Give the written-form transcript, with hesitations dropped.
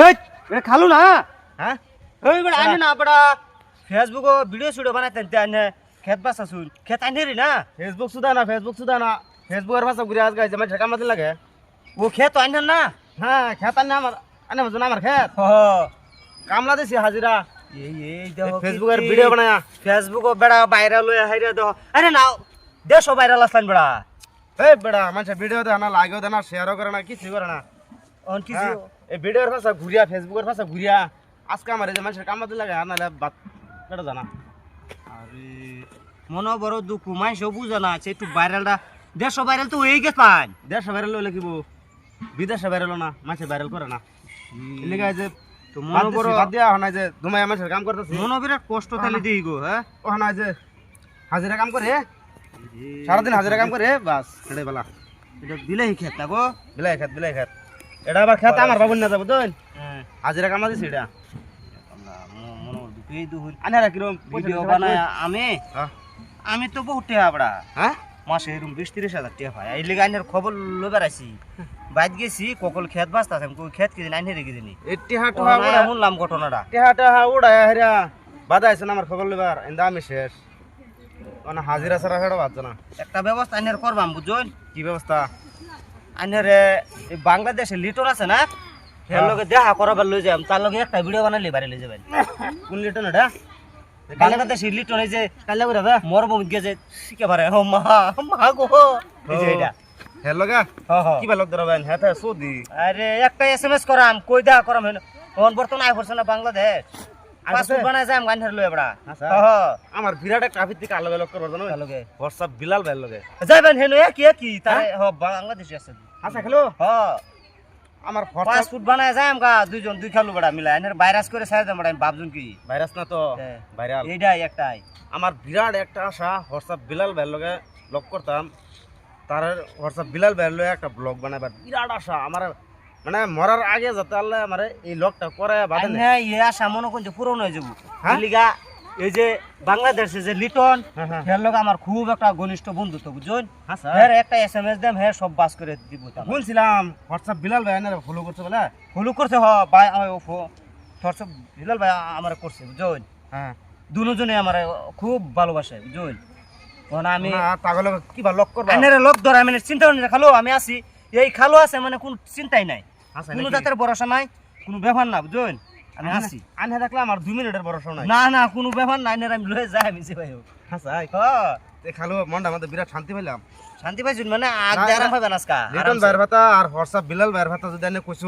এই এটা খালু না হ্যাঁ এই বড় আনে না বড় ফেসবুক ভিডিও ভিডিও বানাইতেন তে আনে খেত বাসা শুন খেত আনে রে না ফেসবুক সুদা না ফেসবুকের ভাষা ঘুরে আজ গাইছে মানে কামাতে লাগে ও খেত আনে না হ্যাঁ খেত আনে আমার আনে বুঝুন আমার খেত হ কামলা দিছি হাজিরা এই দেখো ফেসবুকের ভিডিও বানায়া ফেসবুক বড় ভাইরাল হয়ে হাইরা দেখো আরে না দেশো ভাইরাল আসলাম বড় এই বেড়া মানুষ ভিডিও দেয় না লাগেও দেয় না শেয়ারও করে না কিছু করে না অন কিছু এই ভিডিওর ভাষা ঘুরিয়া ফেসবুকের ভাষা ঘুরিয়া আজকে আমার এই যে মানুষের কামাতে লাগে আর নাহলে বাদ কেটে জানা আরে মনে বড় দুঃখ মাইসও বুঝে না আছে একটু ভাইরালটা দেশো ভাইরাল তো হয়ে গেছে পান দেশে ভাইরাল হলে কিবো বিদেশে ভাইরাল না মানুষে ভাইরাল করে না এলাকা যে তো মনে বড় বাদ দিয়া হয় না যে দুমাই মানুষের কাম করতেছে মনে বিরাট কষ্ট তাহলে দিই গো হ্যাঁ ও না যে হাজিরা কাম করে সারাদিন হাজিরা কাম করে বাস এটাই বেলা এটা দিলেই খেত না গো বিলাই খেত এটা আবার খেত আমার বাবুর না যাবো তুই হ্যাঁ হাজিরা কামা দিছি এটা মনে দুঃখেই দুঃখ আনারা কিরম ভিডিও বানায় হ্যাঁ আমি তো বহুত টাকা বড়া হ্যাঁ মাসে এরকম 20-30 হাজার টাকা পাই এই লেগে আইনের খবর লবার আছি বাইত গেছি ককল খেত বাস্তা আছে কোন খেত কিদিন আইনে রেখে দিনি এটি হাট হওয়া শুনলাম ঘটনাটা টেহাটা উড়ায় হেরা বাধা আছে না আমার খবর লইবার এন্দা আমি শেষ মানে হাজিরা ছাড়া ফেড়ো বাদ না একটা ব্যবস্থা আইনের করবাম বুঝুন কি ব্যবস্থা আইনের বাংলাদেশে লিটন আছে না এর লগে দেখা করাবার লই যাম তার লগে একটা ভিডিও বানাইলে বাইরে লই যাবেন কোন লিটন এটা বাংলাদেশে লিটন এই যে কাল্লা করে দা মরভূমি গেছে শিখে পারে ও মা মা গো এই যে এটা হের লগা কি বা লোক ধরবেন হ্যাঁ তা সৌদি আরে একটা এসএমএস করাম কই দেখা করাম এখন বর্তমানে আই করছে না বাংলাদেশ পাসপোর্ট বানায় যাম গান্ধার লই এবড়া আমার বিরাট একটা ট্রাফিক থেকে আলাদা লোক করবার জানো লগে হোয়াটসঅ্যাপ বিলাল ভাইয়ের লগে যাইবেন হেনো কি তারে বাংলাদেশে আছে আচ্ছা খেলো হ আমার হোয়াটসঅ্যাপ পাসপোর্ট বানায় যাম গা দুইজন দুই খালু বড়া মিলা এনের ভাইরাস করে ছাড় দেম বড়া আমি ভাবজুন কি ভাইরাস না তো ভাইরাল এইটাই একটাই আমার বিরাট একটা আশা হোয়াটসঅ্যাপ বিলাল ভাইয়ের লগে লক করতাম তার হোয়াটসঅ্যাপ বিলাল ভাইয়ের লগে একটা ব্লগ বানাবার বিরাট আশা আমার মানে মরার আগে যাতে আল্লাহ আমার এই লকটা করে বাদে না এই আশা মনে কোন পূরণ হয়ে যাব লিগা এই যে বাংলাদেশে যে লিটন এর লগে আমার খুব একটা ঘনিষ্ঠ বন্ধুত্ব বুঝুন এর একটা এসএমএস দেম হে সব বাস করে দিব বলছিলাম হোয়াটসঅ্যাপ বিলাল ভাই না ফলো করছে বলে ফলো করছে হ ভাই হোয়াটসঅ্যাপ বিলাল ভাই আমার করছে বুঝুন হ্যাঁ দুজনে আমার খুব ভালোবাসে বুঝুন কোন আমি তাহলে কি বা লক করবা আইনের লোক ধরা মানে চিন্তা করি না খালো আমি আছি এই খালো আছে মানে কোন চিন্তাই নাই কোনো জাতের ভরসা নাই কোনো ব্যাপার না বুঝুন আমি আছি আনহে থাকলে আমার 2 মিনিটের ভরসা নাই না না কোনো ব্যাপার নাই না আমি লয়ে যাই আমি যে ভাই হ্যাঁ খালো মনটা আমাদের বিরাট শান্তি পেলাম শান্তি পাইছুন মানে আগ আরাম পাবেন আজকা লিটন ভাইয়ের ভাতা আর হোয়াটসঅ্যাপ বিলাল ভাইয়ের ভাতা যদি এনে কইছো